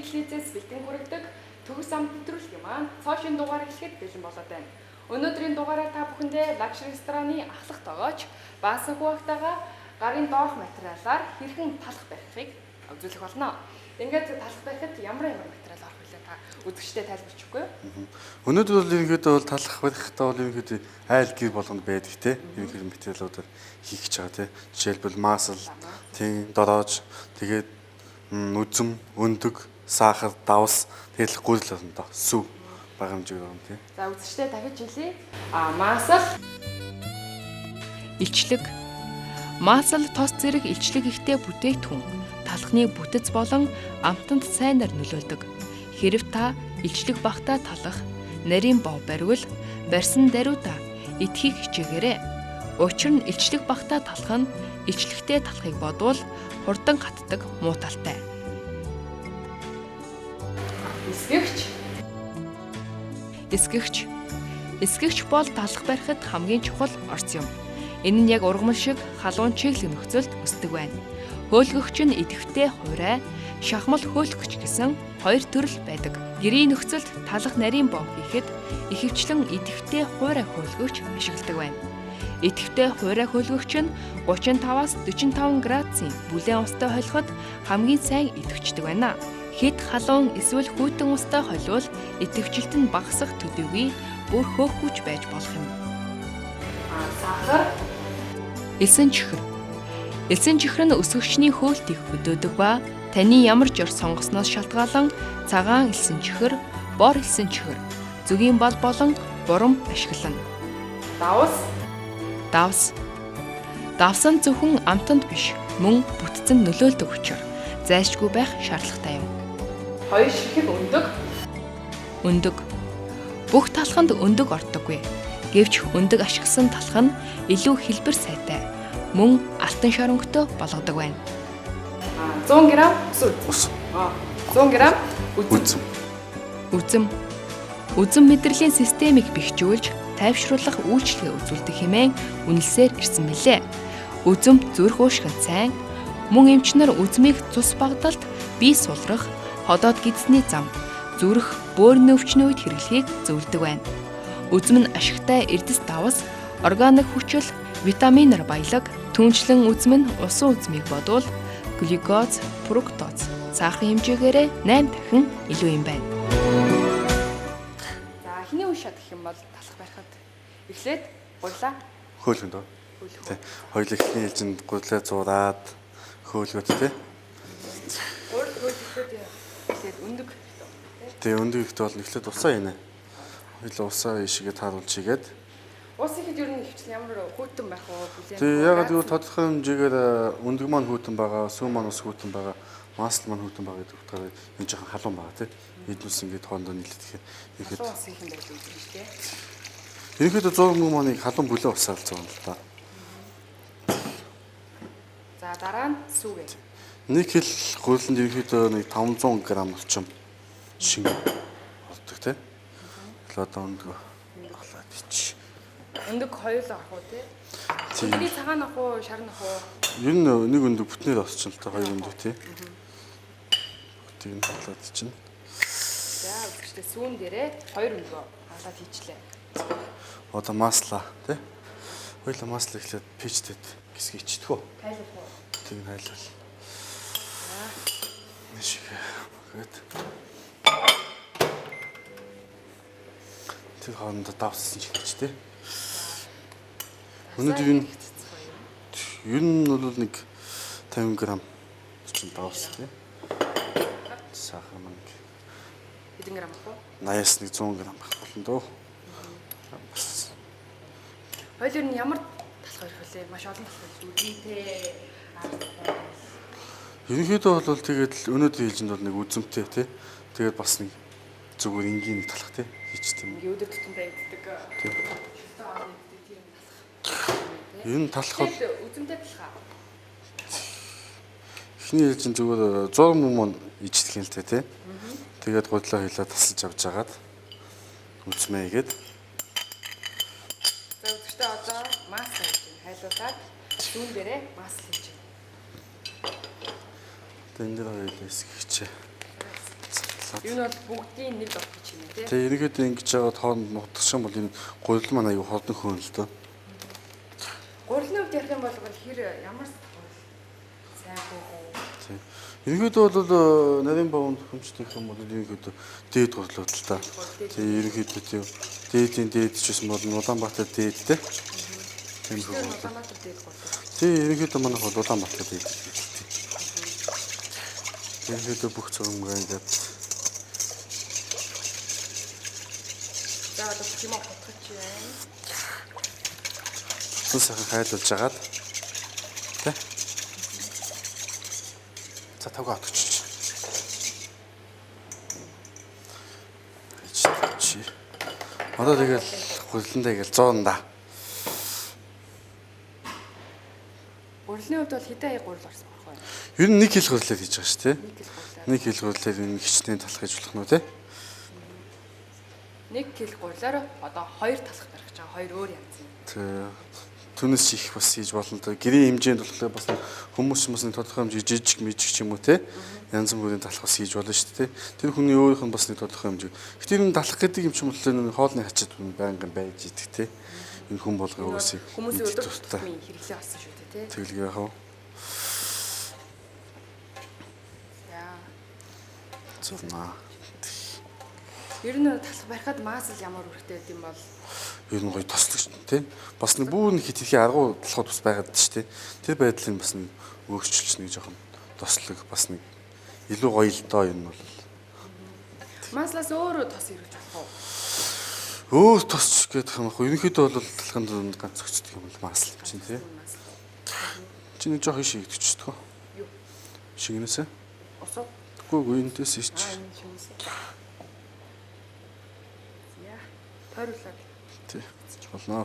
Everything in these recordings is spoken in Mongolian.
телевизээс бэлтгэн хүргэдэг төгс ам нэвтрүүлгийн маань цоошин дугаар эхлэхэд бэлэн болоод байна. Өнөөдрийн дугаараар та бүхэндээ лагшери рестораны ахлах тоогооч Баасан Хуагтайгаа гарын доорх материалаар хэрхэн талах барихыг үзүүлэх болно. Ингээд талах барихад ямар материал орох вэ та үзэгчдэд тайлбарчихгүй юу? Өнөөдөр бол ерөнхийдөө бол талах барихтаа бол ерөнхийдөө айл гэр болгонд байдаг те. Ерөнхийдөө материалуудаар хийх гэж байгаа те. Жишээлбэл масл, тийм дороож, тэгээд үзэм, өндөг, сахар, давс, тэгэл гүйл болно доо. Сүв бага хэмжээгээр байна те. За үзэгчдэд дахиж хэлье. Масл, илчлэг. Масл тос зэрэг илчлэг ихтэй бүтээгдэхүүн талхны бүтэц болон амтанд сайнаар нөлөөлдөг. Хэрэв та илчлэг багтаа талах, нарийн бов барьвал барьсан даруйда итгэх хичээгээрэй. Учир нь илчлэг багтаа талах нь илчлэгтэй талахыг бодвол хурдан хатдаг мууталтай. Эсгэгч бол талах барихад хамгийн чухал орц юм. Энэ нь яг ургамал шиг халуун чиглэг нөхцөлд өсдөг байна. Хөөлгөгч нь идэвхтэй хуурай, шахмал хөөлгөгч гэсэн хоёр төрөл байдаг. Гэрийн нөхцөлд талах нарийн бов хийхэд ихэвчлэн идэвхтэй хуурай хөөлгөгч ашигладаг байна. Идэвхтэй хуурай хөөлгөгч нь 35-аас 45 градусын бүлээн устай холиход хамгийн сайн идэвхждэг байна. Хэд халуун эсвэл хүйтэн устай холвол идэвхжилт нь багасах төдийгүй бүр хөөхгүйч байж болох юм. сахар, Элсэн чихэр нь өсгөгчний хөөлтийг хөдөөдөг ба таны ямар жор сонгосноос шалтгаалan цагаан элсэн чихэр, бор элсэн чихэр, зүгийн бал болон бурам ашиглана. давс, Давс нь зөвхөн амтанд биш, мөн бүтцэнд нөлөөлдөг учраас зайлшгүй байх шаардлагатай юм. хоёр ширхэг Өндөг. Бүх талханд өндөг ордоггүй. Гэвч өндөг ашигласан талх нь илүү хэлбэр сайтай, мөн алтан шоронготой болгодог байна. 100 г Ус. 100 г Үзэм. Үзэм мэдрэлийн системийг бэхжүүлж, тайвшруулах үйлчлэгээ үзүүлдэг хэмээн үнэлсээр ирсэн билээ. Үзэм зүрх уушгинд сайн, мөн эмчнэр үзмийг цус багдалд бие сулрах, ходоод гидсний зам, зүрх, бөөрийн өвчний үед хэрэглэхийг зөвлөдөг байна. Үзэм нь ашигтай эрдэс давас, органик хүчил, витаминаар баялаг, түүнчлэн үзэм нь усан үзмийг бодвол глюкоз, фруктоз, сахарын хэмжээгээрээ 8 дахин илүү юм байна. За эхний үе шат гэх юм бол талах барихад эхлээд гуйлаа. Хөөлгөнд доо. Тэ. Хоёул ихний ээлжинд гуйлаа зураад хөөлгөд тэ. Хөөлгөхөд эхлээд өндөг. Тэ өндөг ихтэй бол эхлээд усааийнэ. Хоёул усаа ишигээ тааруулж игээд. Ус ихэд ер нь хөвчл ямар хүйтэн байх вэ? Бүлээн. Тэг ягаад гэвэл тодорхой хэмжээгээр өндөг маань хүйтэн байгаа, сүү маань ус хүйтэн байгаа, масл маань хүйтэн байгаа гэдэг утгаараа энэ жоохон халуун байгаа тий. Эднүс ингээд хоорондоо нийлдэхээр ихэд Ус их юм байж үзэж тий. ерөнхийдөө 100 мг маныг халуун бүлээн усаар зурна л да. За дараа нь сүүгээ. 1 кг гуриланд ерөнхийдөө нэг 500 г орчим шинэ болдог тий. Одоо өндөг халаад ич. Өндөг хоёулаа авах уу тий? Тийм. Өндөгний цагаан авах уу, шарн авах уу? Ер нь нэг өндөг бүтнээр осч л та хоёр өндөг тий. Бүтийг нь халаад чинь. За үзэгчдээ сүүн дээрээ хоёр өндгөө халаад хийчлээ. Одоо масла тий. Хоёул масла эхлээд пичтэд гисгий ичдэг үү? Тайлбар уу? Тийг хайлал. Нэшиг. Гэт. Тэр хоорондоо давсан ч гэж тий. Өнөөдөр ер нь бол нэг 50 г чинь давс тий. Сахар маань Хэдэн грамм авах уу? 80-аас нэг 100 г байх болно дөө. Хоёул ер нь ямар талах байх вэ? Маш олон талах байх. Үдэнтэй. Ерөнхийдөө бол тэгээд л өнөөдөр хэлжинд бол нэг үзэмтэй тий. Тэгээд бас нэг зүгээр энгийн нэг талах тий. Хийчих тийм. Ингээ өдөр тутамдаа иддэг. Тийм. Ер нь талах бол үзэмтэй талах. эхний хэлжин зүгээр 100 мм ичдэг юм л тий. Тэгээд гудлаа хилээ тасалж авч жагаад үзмээгээд. За үзэгчдээ одоо масл хийж байна. Хайлуулаад зүүн дээрээ масл хийж байна. Тэнд дээр хоёул хэсгийчээ. талаад. Энэ бол бүгдийн нэг болох гэж байна тий. Тэгээ ерөнхийдөө ингэж байгаа хооронд нутгах юм бол энэ гурил маань аюу хордон хөөн л дөө. Гурилны үед ярих юм бол хэр ямар сайн хөөх. Тийм. Ерөнхийдөө бол нарийн бовонд хэмждэг юм бол ерөнхийдөө дээд гурлууд л та. Тийм ерөнхийдөө тийм дээдийн дээд ч гэсэн бол Улаанбаатар дээд те. Тийм хөө. Улаанбаатар дээд гурил. Тийм ерөнхийдөө манайх бол Улаанбаатар дээд. Ерөнхийдөө бүх цогцмог ингээд. За одоо чимээ готгоч байна. Тус сайхан хайлуулж агаад. Тэ. За тавга отгоч. Чи. Одоо тэгэл гуриландаа ингээл 100 да. Гурилны үед бол хэдэн ая гурил орсон байх вэ? Ер нь 1 кг гурилаар хийж байгаа шүү дээ. 1 кг гурилаар энэ хичнээн талах гэж болох нь тий. 1 кг гурилаар одоо 2 талах барих гэж байгаа. 2 өөр янз юм. Түүнээс ч их бас хийж болно доо. Гэрийн хэмжээнд болохоор бас хүмүүс хүмүүсийн тодорхой хэмжээ жижиг мижиг ч юм уу те янз бүрийн талах бас хийж болно шүү дээ. Тэр хүний өөрийнх нь бас нэг тодорхой хэмжээ. Гэтэл энэ талах гэдэг юм ч юм бол хоолны хачаад байнгын байж идэг те. Энэ хүн болгоо өөрсөй хүмүүсийн өдөр тутмын хэрэглээ болсон шүү дээ те. Тэгэлгүй яах вэ? Яа. Зөвнаа. Ер нь талах барихад маасл ямар үүрэгтэй байд юм бол ер нь гоё тослог шүү дээ. Бас нэг бүүр нэг хит ихийн аргуу толгойд бас байгаад шүү дээ. Тэр байдлыг бас нэг өөрчилж нэг жоохон тослог бас нэг илүү гоё л доо юм бол. Маслаас өөрөө тос ирж болох уу? Өөр тосч гэдэг юм аахгүй. Ерөнхийдөө бол талханд донд ганц зөгцдөг юм бол масл юм чинь тий. Чи нэг жоох шиг идчихдэг. Юу? Шигнэсэ? Осоо. Үгүй энэс ич. Энэ шигнэсэ. Яа. Тойруулаад. Тий. Болно.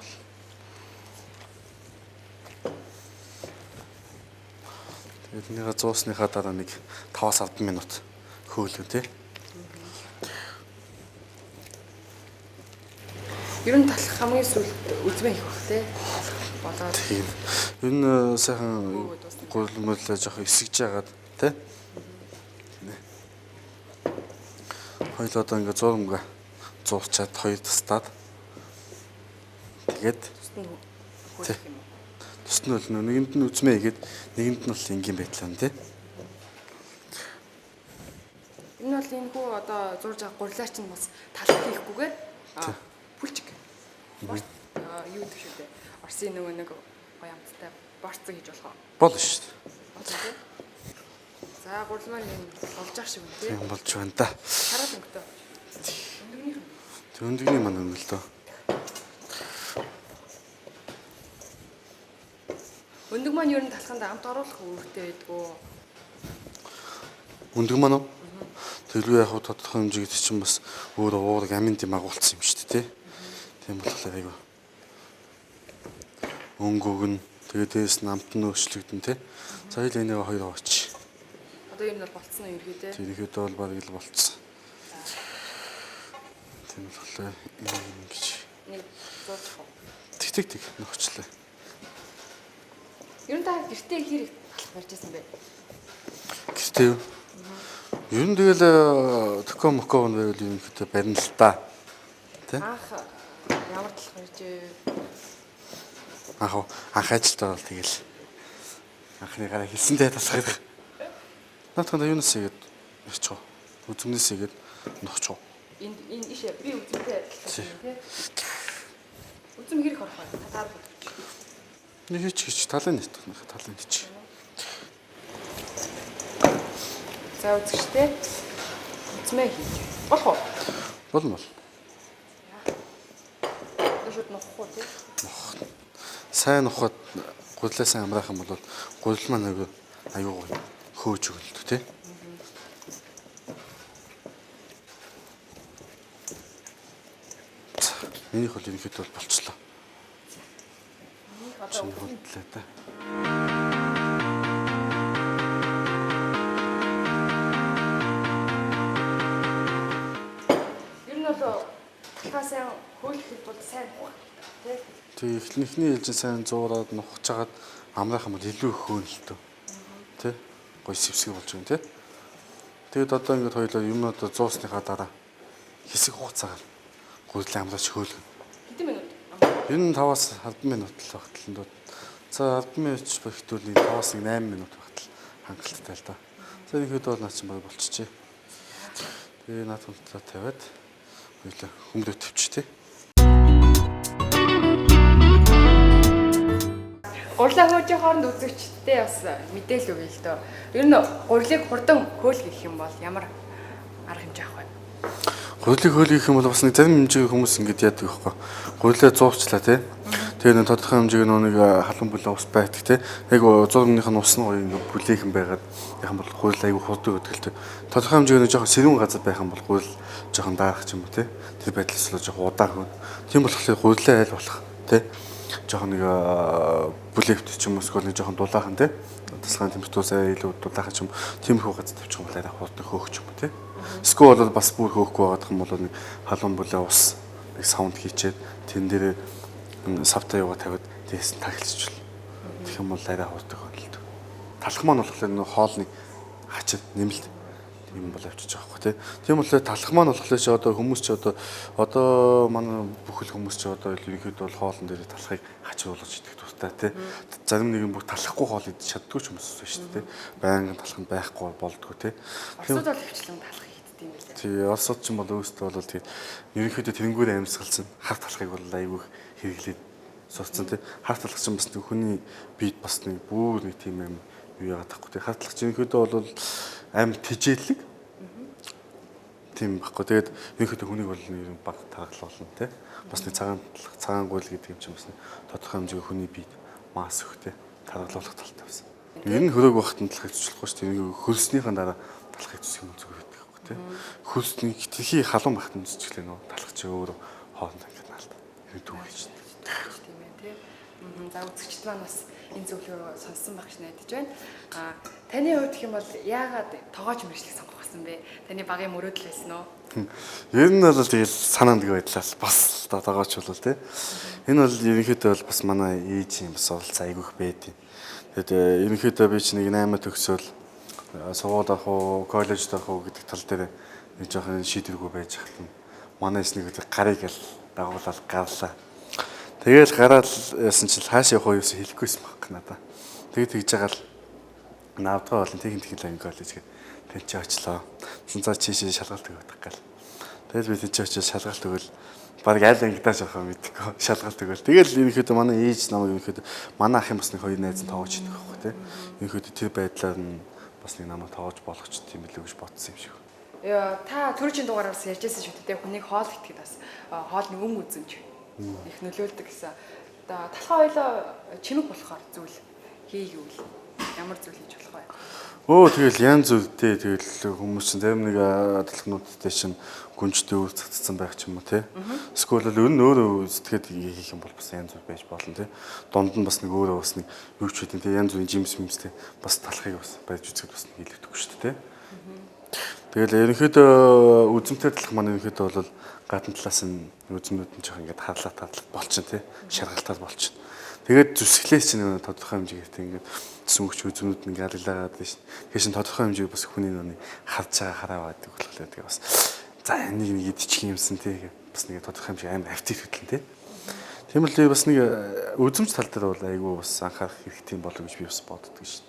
Тэгээд нэг 100-сныхаа дараа нэг 5-10 минут хөөлгөн тий. Ер нь талах хамгийн сүүлд үзмээ их бах тий. Болоод. Тийм. Ер нь сайхан гурилмөл жоох эсгэж яагаад тий. Хоёул одоо ингээ зурмга зурчаад хоёр тастаад тэгээд хөлөх юм уу? тусны бол нэгэнд нь үзмээ игээд нэгэнд нь бол ингийн байдлаа тий. Энэ бол энэ хүү одоо зурж байгаа гурилаар чинь бас талах хийхгүйгээр бүлчиг. Юу гэх шүү дээ. Орсын нөгөө нэг гоёмттай борцог хийж болох уу? Болно шүү дээ. Болно тий. За гурил маань энэ болж ах шиг юм тий. Тийм болж байна да. Хараад өнгөтэй. Өндөгнийх нь. Тэг өндөгний маань өнгө л дөө. Өндөг маань ер нь талханд амт оруулах үүрэгтэй байдгүй. Өндөг маань уу? Тэглүү яг тодорхой хэмжээгээр чинь бас өөр уураг аминд юм агуулсан юм шүү дээ тий. Тийм болохоор айгу. Өнгөг нь тэгээд дээс намт нь өөрчлөгдөн тий. За хэл энийг хоёр аваач. Одоо энэ бол болцсон уу ерөөдөө? Тэр ихэд бол барыг л болцсон. Тийм болохоор ингэж Нэг зурчих уу? тэг нөхчлээ. Ер нь та гэртээ хэр их талах барьж байсан бэ? Гэхдээ ер нь тэгэл төкө мөкөө байвал юм ихэд барина л та. Тэ? Анх ямар талах барьжээ? Анх ажилтаа бол тэгэл анхны гараа хэлсэнтэй талхах. Наатханда юунаас игээд явчих вэ? Үзмнээс игээд нохчих. Энэ ишээ би үзмтэй талах юм тий. Үзм хэрэг орох вэ? Татаар бодчих. Нэг хич талын нэтгэх талын хич. За үзэгчтэй. Үзмээ хийж. Болох уу? Болно. Шууд нохох уу тий? Сайн нохоод гурилаа сайн амраах юм бол гурил маань аюу хөөж өгөлдөг тий. Миний хөл ерөнхийдөө болчихлоо. Одоо хөлтлээ та. ер нь бол талхаа сайн хөөлөх бол сайн ухах тий. Тэг эхнийхний ээлжин сайн зуураад нухаж хагаад амраах юм бол илүү их хөөнөлтөө. Тэ? Гой сэвсэг болж байгаа юм тий. Тэгээд одоо ингээд хоёулаа юм одоо зуусныхаа дараа хэсэг хугацаагаар гүйцэтгэх амлаач хөөлгөн. Хэдэн минут? Ер нь 5-аас 10 минут л багтлаа. За 10 минут багтвал 5-аас 8 минут багтал хангалттай л да. За ерөнхийдөө бол наач баг болчихжээ. Тэгээ наад хүнтэй тавиад хоёулаа хүмрээ төвчтэй. Гурлаа хөөжийн хооронд үзэгчдтэй бас мэдээлэл өгье л дөө. Ер нь гурлыг хурдан хөөлгөх юм бол ямар арга хэмжээ авах вэ? Гурлыг хөөлгөх юм бол бас нэг зарим хэмжээний хүмүүс ингэж яадаг байхгүй. Гурлаа зуурчлаа тий. Тэгээ нэг тодорхой хэмжээний нэг халуун бүлээн ус байдаг тий. Яг 100 мөнгөний ус нь гоё бүлээн байгаад яхан бол гурил аягүй хурдан өдгөлтэй. Тодорхой хэмжээний жоохон сэрүүн газар байх юм бол гурил жоохон даах ч юм уу тий. Тэр байдлаас л жоохон удаан хүн. Тийм болохоор гурилаа айл болох тий. Жоохон нэг бүлэвт ч юм уу эсвэл нэг жоохон дулаахан тий. Тасгаан температурсаа илүү дулаахан ч юм. Тиймэрхүү газар тавьчих юм бол арай хурдан хөөх ч юм уу тий. Эсвэл бол бас бүр хөөхгүй байгаа юм бол нэг халуун бүлээн ус нэг саунд хийчээд тэн дээр савтаа яваа тавиад дээс нь тагилчвал. Тэгэх юм бол арай хурдан хөндлөд. Талах маань болохоор нэг хоолны хачид нэмэлт юм бол авчиж байгаа байхгүй тийм болохоор талах маань болохоор чи одоо хүмүүс чи одоо манай бүхэл хүмүүс чи одоо ерөнхийдөө бол хоолн дээр талахыг хачруулж идэх тустай тийм зарим нэгэн бүр талахгүй хоол идэж чаддгүй ч хүмүүс байна шүү дээ байнгын талах нь байхгүй болдгоо тийм Оросууд бол хвчлэн талах хийдэг юм байна. тий Оросууд ч юм бол өөрсдөө бол тийм ерөнхийдөө тэрнгүүр амьсгалсан хар талахыг бол аягүй хэрэглээд сурцсан тийм хар талах чинь бас нэг хүний биед бас нэг бүр нэг тийм юм юу яагаад тахгүй тийм хар талах чинь ерөнхийдөө бол аим тижээлэг тийм баггүй. Тэгээд ерөнхийдөө хүнийг бол нэг баг тараглуулна тий. Бас нэг цагаан гуйл гэдэг юм чинь бас тодорхой хэмжээний хүний биед мас өгтэй тараглуулах талтай байсан. Ер нь хөрөөг багтан талхыг цуцлахгүй шүү дээ. Хөлснийхэн дараа талхыг цуцх юм зүгээр байдаг байхгүй тий. Хөлсний тхий халуун багтан цуцглээ нөө талх чи өөр хоолнд ингэ наалт. Энэ түүхийч. Тийм ээ тий. За үзэгчд маань бас энэ зөвлөгөө сонссон байх гэж найдаж байна. Таны хувьд гэх юм бол яагаад тоогооч мэржлийг сонгох гэсэн бэ? Таны багийн мөрөөдөл байсан уу? Ер нь бол тэгэл санаанд гэ байдлаас бас тоогооч болов тий. Энэ бол ерөнхийдөө бол бас манай ээжийн бас оролцоо айгүйх байдیں۔ Тэгээд ерөнхийдөө би ч нэг 8 төгсөөл сургууль авах уу, коллежд авах уу гэдэг тал дээр нэг жоохон шийдвэргүй байж хатна. Манай эснийг гарыг л дагуулаад гарлаа. Тэгэл гараад яасан чил хааш явах уу юусэн хэлэхгүйсэн баг надаа. Тэгээд тэгж байгаа л наавдгаа болон техник технологийн коллеж гээд тэнцээ очлоо. За чишээ шалгалт өгөх гал. Тэгэл би тэнцээ очиж шалгалт өгөл баг айл ангидаас авах мэдээгүй шалгалт өгөл. Тэгэл ерөнхийдөө манай ээж намайг ерөнхийдөө манай ах юм бас нэг хоёр найз нь тоогооч идэх байхгүй тий. Ерөнхийдөө тэр байдлаар нь бас нэг намайг тоогооч болгоч тийм билүү гэж бодсон юм шиг. Яа та түрүүчийн дугаараас ярьжсэн шүү дээ. Хүнийг хоол итгэхэд бас хоолны үзэмж их нөлөөлдөг гэсэн. Одоо талхаа хоёлоо чимэг болохоор зүйл хийгээвэл ямар зүйл хийж болох вэ? Тэгэл янз бүртэй тэгэл хүмүүс чинь зарим нэг талхнуудтай чинь гүнжтэй үр цацсан байх ч юм уу тий. Эсвэл өөр нь өөрөө сэтгэхэд хийх юм бол бас янз бүр байж болно тий. Донд нь бас нэг өөрөө бас нэг юу ч үгүй тий янз бүрийн жимс мэмстэй бас талхыг бас байж үзэхэд бас нэг илүүдэг шүү дээ тий. Тэгэл ерөнхийдөө үзэмтэй талх маань ерөнхийдөө бол гадна талаас нь үзмнүүд нь жоох ингээд харлаа болчихно тий. Шаргалтаад болчихно. Тэгээд зүсгэлээс чинь тодорхой хэмжээтэй ингээд сүнгч үзмнүүд нь ингээд алгалаад байна шин. Тэгэхээр шин тодорхой хэмжээг бас хүний нүний харж байгаа хараа байдаг болохоор тэгээ бас за энийг нэг идчих юмсан тий. Бас нэг тодорхой хэмжээ амар актив хөтлөн тий. Тийм л бас нэг үзмж тал дээр бол айгүй бас анхаарах хэрэгтэй болов гэж би бас боддог шин.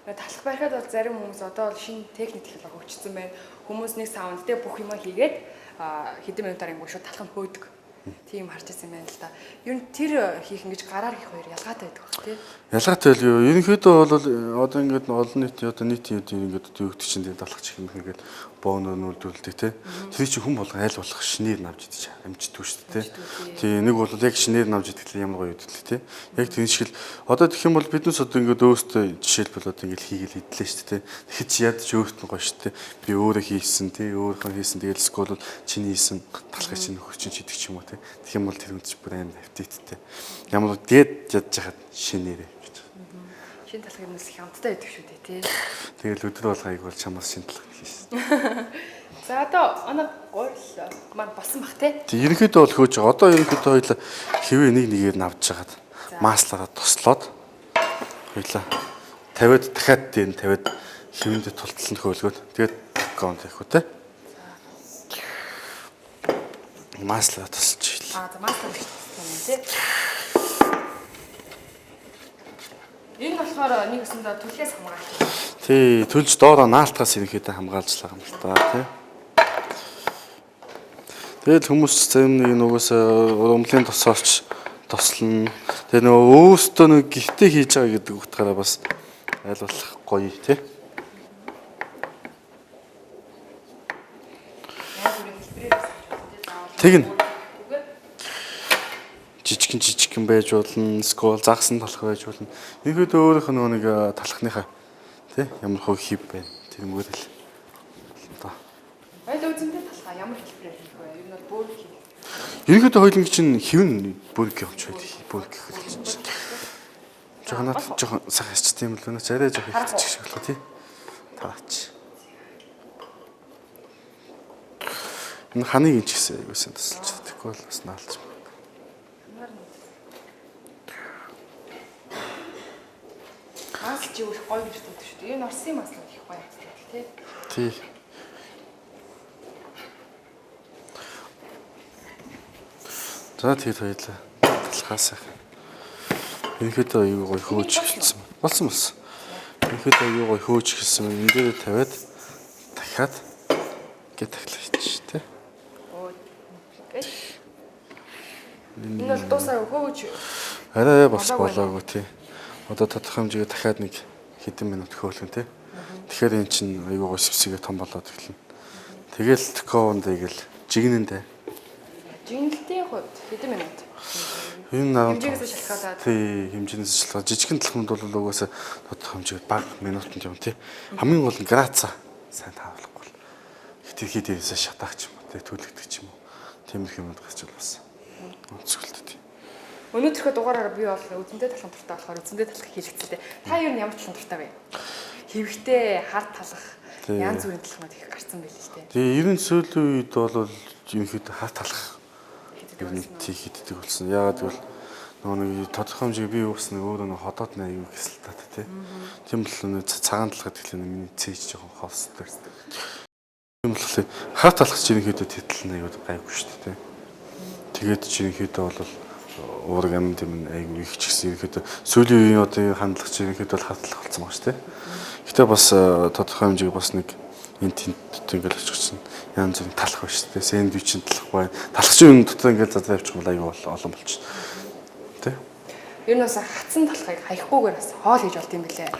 Талх барихад бол зарим хүмүүс одоо бол шинэ техник технологи хөгжсөн байна. Хүмүүс нэг саундтэй бүх юмаа хийгээд хэдэн минутаар ингэ шууд талх нь хөөдөг. Тийм харж байсан юм байна л да. Ер нь тэр хийх ингэж гараар хийх хоёр ялгаатай байдаг баг тий. Ялгаатай л юу. Ерөнхийдөө бол одоо ингээд олон нийтийн одоо нийтийн ингээд төвөгдөж чинь талхаж их юм ингээд бооноор нүүлдүүлдэг тий. Тэр чинь хүн болго айл болох шинээр навж идэж амжддаг шүү дээ тий. Тий нэг бол яг шинээр навж идэх ямар гоё үдэлээ тий. Яг тэр шиг л одоо тэгэх юм бол биднээс одоо ингээд өөртөө жишээлбэл одоо ингээд хийгээл идлээ шүү дээ тий. Тэгэхэд чи яд ч өөрт нь гоё шүү дээ. Би өөрөө хийсэн тий. Өөрийнхөө хийсэн тэгэл скол бол чиний хийсэн талхаж чинь нөхөр чинь идэх ч юм уу тий. Тэгэх юм бол тэр үнч бүр амар аппетиттэй. Ямар дээд ядж хахад шинээрээ гэж. Шинэ талхыг хүмүүс их амттай байдаг шүү дээ тий. Тэгэл өдөр болгоёг бол чамаас шинэ талхыг хийсэн. За одоо манай гурил маань болсон бах тий. Тэг ерөнхийдөө бол хөөж байгаа. Одоо ерөнхийдөө хоёлаа хэвээ нэг нэгээр навж жагаад маслаараа туслоод хоёлаа 50-д дахиад дээр нь 50-д хэмнэд тултлан хөөлгөөд тэгээд гон тавих үү те. Маслаа тусалж ийл. За маслаа тусалсан юм тий. Энэ болохоор нэг өсөндөө түлхээс хамгаалж. Тий, түлж доороо наалтахаас ерөнхийдөө хамгаалж байгаа юм л да тий. Тэгэл хүмүүс зарим нэг нугасаа ургамлын тосоолч тослно. Тэгээ нөгөө өөстөө нэг гихтээ хийж байгаа гэдэг утгаараа бас айлуулах гоё тий. Тэгнь. Жижигэн байж болно, скол загсан талах байж болно. Нэгөөд өөрийнх нь нэг талхныхаа тий ямар хөө хив байна. Тэр мөрөл. Одоо. Айл үзэндээ талхаа ямар хэлбэрээр хийх вэ? Ер нь бол бөөрг хийх. Ерөнхийдөө хоёуланг чинь хэвэн бөөрг явж байдаг. Бөөрг хэлж чинь. Жохон сайхан ярьчтай юм л байна. Арай жоох хэлчих шиг болоо тий. Таач. Энэ ханыг ин ч гэсэн айгуусан тасалж тэгэхгүй бол бас наалж байна. Масл чи их гоё гэж боддог шүү дээ. Энэ Орсын маслууд их гоё тий. Тий. За тэгээд хоёлаа талхаас их. Энэхэд аюу гоё хөөж эхэлсэн. Болсон. Энэхэд аюу гоё хөөж эхэлсэн. Энд дээр тавиад дахиад гээд тахлаач тий. Энэ бол дуусаа хөөж арай бас болоогүй тий. Одоо тодорхой хэмжээгээр дахиад нэг хэдэн минут хөөлгөн тий. Тэгэхээр эн чинь аюу гоо сэвсэгээ том болоод эхэлнэ. Тэгэл токоондыг л жигнэндээ. Жигнэлтийн хувьд хэдэн минут? Энэ хэмжээгээс шалтгаалаад тий хэмжээнээс шалтгаалаад жижигэн талхамд бол угаасаа тодорхой хэмжээгээр бага минутанд юм тий. Хамгийн гол нь грацаа сайн таавахгүй. Хэтэрхий дээрээс шатаач юм уу тий төлөгдөг ч юм уу. Тиймэрхүү юмд гарч бас онцгөлтэй. Өнөөдрийнхөө дугаараараа би бол үзэндээ талхан дуртай болохоор үзэндээ талах хэрэгцээтэй. Та юу ямар талхан дуртай вэ? Хэвхтэй, хар талах, янз бүрийн талхмад их гарцсан байл л дээ. Тэгээ ерөн сүүлийн үед бол ерөнхийдөө хар талах ер нь тий хийддэг болсон. Яагаад гэвэл нэг тодорхой хэмжээ би бас нэг өөрөө нэг ходоод нэ юу гэсэн л таатай тий. Тийм бол нэг цагаан талхад гэхлээр миний цээж жоохон ховсдог. Тийм болохоор хар талах чинь ерөнхийдөө тэтэл нэг гайгүй шүү дээ тий. Тэгээд ерөнхийдөө бол уураг амт юм айгүй их ч гэсэн ерөнхийдөө сүүлийн үеийн одоо хандлага чинь ерөнхийдөө бол хатлах болсон байгаа шүү дээ. Гэтэ бас тодорхой хэмжээг бас нэг энэ тэнт ингээл очихсан янз бүрийн талах байна шүү дээ. Сэндвичийн талах байна. Талах чинь юм дотор ингээл задаа явчих бол айгүй олон болчих. Тэ? Ер нь бас хатсан талахыг хаяггүйгээр бас хоол хийж болд юм билээ.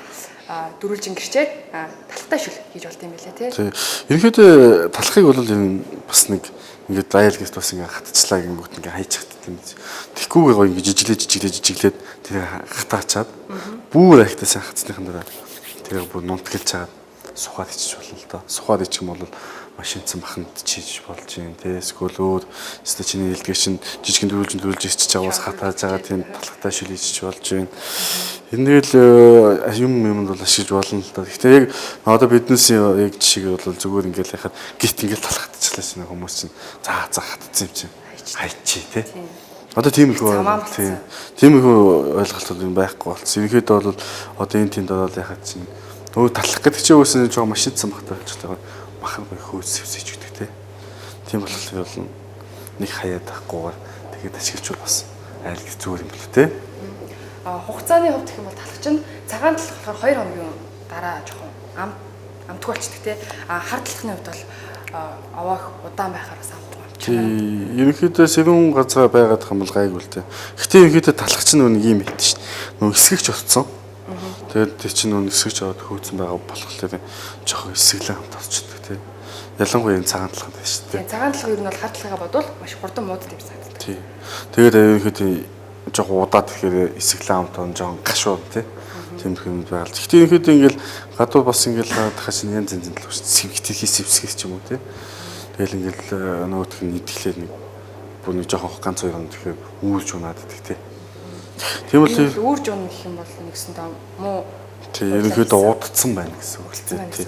Дөрүлжин гэрчээд талхтай шүл хийж болд юм билээ тий. Ерөнхийдөө талахыг бол энэ бас нэг ингээд аял гэс бас ингээд хатцлаа гингүүт ингээд хайж хатдаг юм. Тэгхгүйгээ гоё ингээд жижиглээд тэр хатаачаад бүр ахтай сайн хатсныхан дараа тэр бүр нунтгэлж чагаад сухад ичиж болно л доо. Сухад ичих юм бол машинцсан баханд чийж болж юм тий. Эсвэл өөр өстө чиний илгээ шин жижигэн дөрүүлж ичиж байгаас хатааж байгаа тийм талхтай шүл ичиж болж байна. Энэ л юм бол ашиглаж болно л доо. Гэхдээ яг одоо биднээс яг жишээ бол зүгээр ингээл яхад гит ингээл талхатчихлаа шинэ хүмүүс чинь за хатцсан юм чинь хайчи тий. Одоо тийм их тийм. Тийм их ойлголтууд юм байхгүй болсон. Ерөнхийдөө бол одоо энэ тэнд ороод яхад чинь өө талах гэдэг чинь өөрөөсөө жоо машинцсан багтаа гэж байгаа. Махан гоё хөөс сэвсэж өгдөг тий. Тийм болохоор бол нэг хаяад ахгүйгээр тэгээд ашиглаж бас айл гэж зүгээр юм болоо тий. Хугацааны хувьд гэх юм бол талах чинь цагаан талах болохоор 2 хоногийн дараа жоохон амтгүй болчихдаг тий. Хар талахны хувьд бол аваах удаан байхаар бас амтгүй болчихно. Ерөнхийдөө сэрүүн газар байгаад байгаа юм бол гайгүй л тий. Гэхдээ ерөнхийдөө талах чинь нэг юм байт шин. Нөө эсгэгч утсан. Тэгээд тэр чинь нөө эсгэж аваад хөөцөн байгаа болохоор жоохон эсгэлэн хамт орчдөг тий. Ялангуяа энэ цагаан талханд байна шүү дээ. Цагаан талх ер нь бол хар талхаа бодвол маш хурдан мууддаг юм санагдав. Тий. Тэгээд ерөнхийдөө жоохон удаад тэгэхээр эсгэлэн хамт он жоохон гашуу тий. Тиймэрхүү юм байгаад. Гэхдээ ерөнхийдөө ингээл гадуур бас ингээл дахиад чинь янз янзын талх сэвгтэй сэвсгээс ч юм уу тий. Тэгэл ингээл нөгөөх нь идэлээ нэг бүр нэг жоохон ганц хоёр хоног тэгэхээр үүрж унаад идэх тий. Тийм бол үүрж унах гэх юм бол нэгсэн даа муу тий ерөнхийдөө удацсан байна гэсэн үг л тий.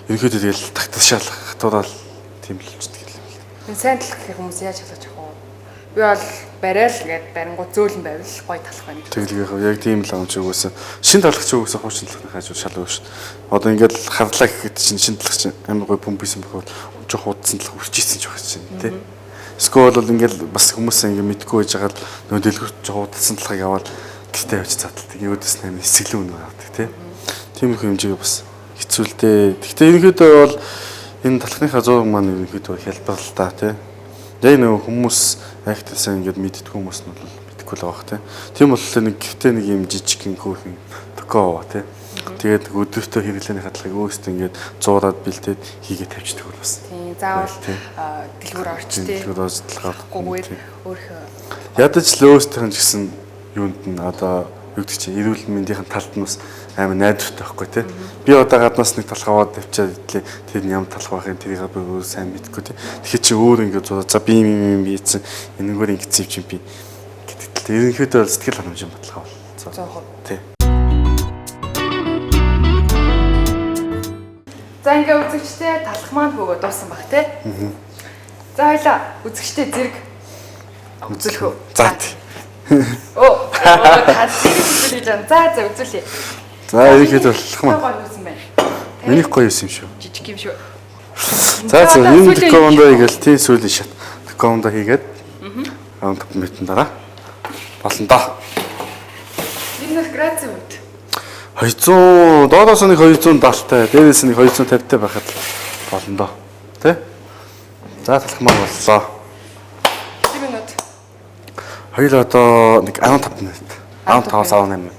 Ерөнхийдөө тэгэл тагташаалах дураад тийм л болчихдаг юм. Энэ сайн талах гэх хүмүүс яаж халаж авах вэ? Би бол барайл гээд барингууд зөөлөн байвал гоё талах байна. Тэглэгээ яг тийм л юм чи үгүйсэн. Шин талхч үгүйсэн хуучин талхны хажуу шал өөр шүү. Одоо ингээд харлаа гэхэд чинь шин талхч чинь амар гоё бөмбөсөн бохол жоох удсан талх үрчижсэн ч байх чинь тий. Скол бол ингээд бас хүмүүс ингээд мэдгүй байж байгаа л нөө дэлгүүр жоох удсан талхыг аваад гэртээ явж цааталдаг. Өөдөөс нь амар эсэглэн үнэ гаргадаг тий. Тийм их хэмжээг бас хэцүү л дээ. Гэхдээ ерөнхийдөө бол энэ талхныхаа зураг маань ерөнхийдөө хялбар л та тий. Яг нэг хүмүүс активсэн ингээд мэддэг хүмүүс нь бол мэдэхгүй л байгаа тийм бол нэг гэртээ нэг юм жижиг хөөрхөн токоо тий. Тэгээд өдөртөө хэрэглээний хадлагыг өөрсдөө ингээд зуураад бэлдээд хийгээ тавьчихдаг бол бас. Тийм заавал дэлгүүр орч тий. Дэлгүүр орч талхаагүй өөрөө ядаж л өөрсдийнх нь ч гэсэн юунд нь одоо юу гэдэг чинь эрүүл мэндийн талд нь бас амар найдвартай байхгүй тий. Би одоо гаднаас нэг талх аваад тавьчаад тэр ямар талх байхын тэрийг би өөр сайн мэдгүй тий. Тэгэхээр чи өөр ингээд зураа за би юм ийцэн энэгээр ингээд зэвч юм би гэдэг л ерөнхийдөө сэтгэл ханамжийн баталгаа бол. Тий. За ингээ үзэгчтэй талх маань хөөгөө дуусан баг тий. За хоёлаа үзэгчтэй зэрэг үзүүлэх үү? За тий. Оо та зэрэг үзүүлж байгаа. За үзүүлье. За ерөнхийдөө талх маань. Миний гоё юм шүү. Жижиг юм шүү. За энэ документоо хийгээл тийм сүүлийн шат. Документоо хийгээд раунд метрийн дараа болно доо. Энэ градус үү? 200 доороос нэг 270-тай, дээрээс нэг 250-тай байхад болно доо. Тэ? За талх маань боллоо. Хэдэн минут? Хоёул одоо нэг 15 минут. 15-аас 18 минут.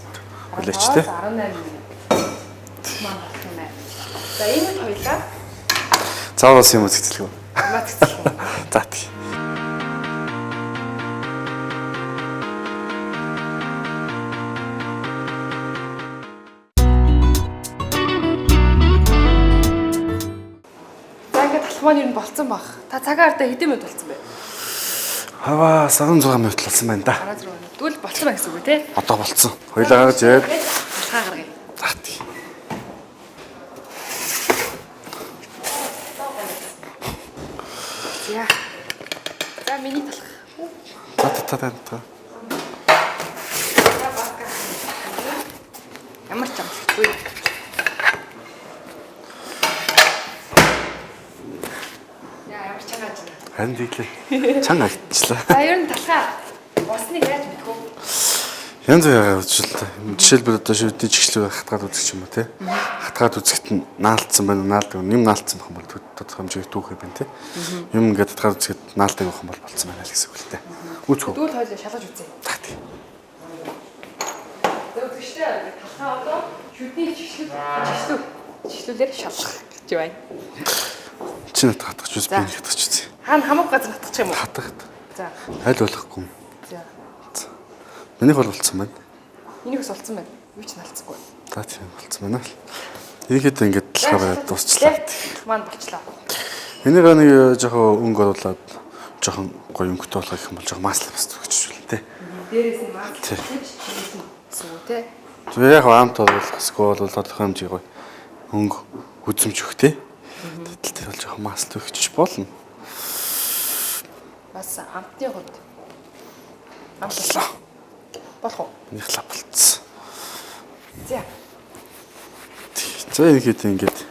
Хүлээч тэ? 18 минут. За энэ хоёлаа. Цааваас юм үзэгдэлгүй. Матцлаа. За тий. За ингээд талх маань юу болцсон баг. Та цагаар та хэдэн минут болцсон бэ? Хаваа 16 минут болсон байна да. 16 минут. Тэгвэл болцсон байх гэсэн үг тий? Одоо болцсон. Хоёулаа гаргаж яад. Талхаа гаргая. За тий. За. За миний талх. Та. Ямар ч амтгүй. Ямар чангааж байна. Харин тийлээ. Чанга агтчлаа. За ер нь талхаа усныг яаж мэдэх вэ? Янз бүрээр үзүүлэлт. Жишээлбэл одоо шүдний чиглэлээр хатгаад үзэх юм уу те. Хатгаад үзэхэд нь наалтсан байна, наалдаг. Юм наалтсан байх юм бол тодорхой хэмжээгээр түүхээ байна те. Юм ингээд хатгаад үзэхэд наалдаг байх юм бол болцсон байна л гэсэн үг л те. Үзэх үү. Дүүл хойлоо шалгаж үзье. За тий. Тэгвэл талхаа одоо шүдний чиглэлээр шалгах гэж байна. Чи нат хатгах зүс би хатгах зүс. Хаана хамаг газар хатгах юм уу? Хатгах. За. Аль болохгүй. За. Минийх бол болцсон байна. Энийг бас олцсон байна. Юу ч наалцсангүй. За тийм болцсон байна л. Ерөнхийдөө ингээд талхаа дуусчлаа. Маань болчлаа. Энийг нэг жоохон өнгө оруулаад жоохон гоё өнгөтэй болгох юм бол жоохон маслаа бас зүгчжүүл тээ. Дээрээс нь маслаа зүгч зүгөө тээ. Тэгээ яг амт болгосгүй бол тодорхой хэмжээ гоё өнгө үзэмж өгөх тээ. Тэтэл бол жоохон маслаа өгчих болно. Бас амтны хувьд амтлаа. Болох уу? Минийх лав болцсон. За. За ингээд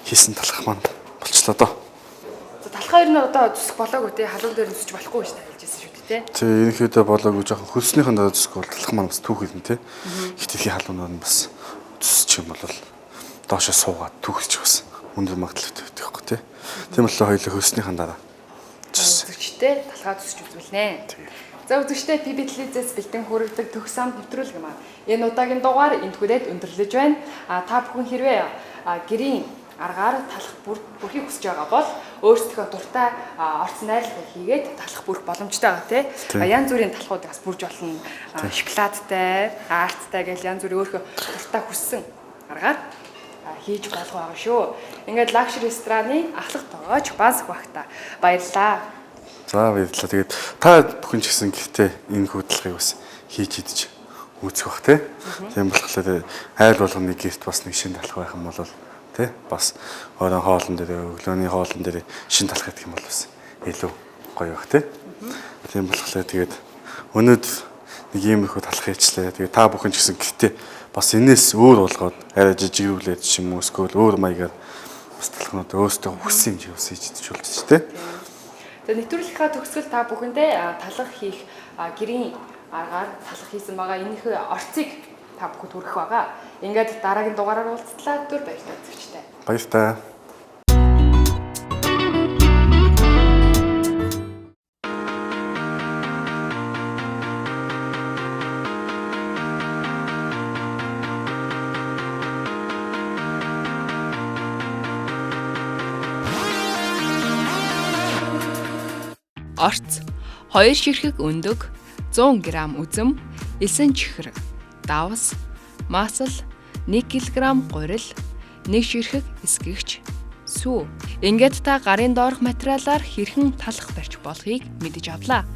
хийсэн талах маань болчлоо доо. За талхаа ер нь одоо зүсэх болоогүй те халуун дээр зүсэж болохгүй гэж хэлжсэн шүү дээ те. Тэгээ ерөнхийдөө болоогүй жоохон хөлснийхэн дараа зүсэх бол талах маань бас түүх юм те. Хитгэхийн халуунууд нь бас зүсчих юм бол доошоо суугаад түүхч бас өндөр магадлалтай байдаг байхгүй те. Тийм болохоор хоёулаа хөлснийхэн дараа зүсчтэй талхаа зүсэж үзүүлнэ. За үзэгчтэй PB телевизээс бэлтэн хүргэдэг төгс самт нэвтрүүлэг маань энэ удаагийн дугаар энд хүрээд өндөрлөж байна. Та бүхэн хэрвээ гэрийн аргаар талах бүрхийг хүсэж байгаа бол өөрсдөө дуртай орц найрлага хийгээд талах бүрх боломжтой байгаа тий. Янз бүрийн талхууд бас бүрж болно. Шоколадтай, арттай гэл янз бүрийн өөрхөө дуртай хүссэн аргаар хийж болох байгаа шүү. Ингээд лакшери рестораны ахлах тоогооч Бансах багта баярлалаа. За баярлалаа. Тэгээд та бүхэн ч гэсэн гэхдээ энэ хөдөлгөөгийг бас хийж идэж үзэх бах тий. Тийм болохоор айл болгоны гэрт бас нэг шин талх байх юм бол тий бас орон хоолн дээр өглөөний хоолн дээр шин талх гэдэг юм бол бас илүү гоё бах тий. Тийм болохоор тэгээд өнөөдөр нэг юм их талах хийчлээ. Тэгээд та бүхэн ч гэсэн гэхдээ бас энэс өөр болгоод арай жижигрүүлээд ч юм уу эсвэл өөр маягаар бас талхнууд өөрсдөө хүссэн юм шиг хийж болж ч тийм. За нэвтрүүлгийнхаа төгсгөл та бүхэндээ талах хийх гэрийн аргаар талах хийсэн байгаа энэхүү орцыг та бүхэнд хүргэх байгаа. Ингээд дараагийн дугаараар уулзтлаа. Түр баяртай үзэгчтэй. Баяртай. Орц 2 ширхэг өндөг, 100 г үзэм, 9 чихэр, давс, масал, 1 кг гурил, 1 ширхэг эсгэгч, сүү. Ингээд та гарын доорх материалаар хэрхэн талах барьж болохыг мэдэж авлаа.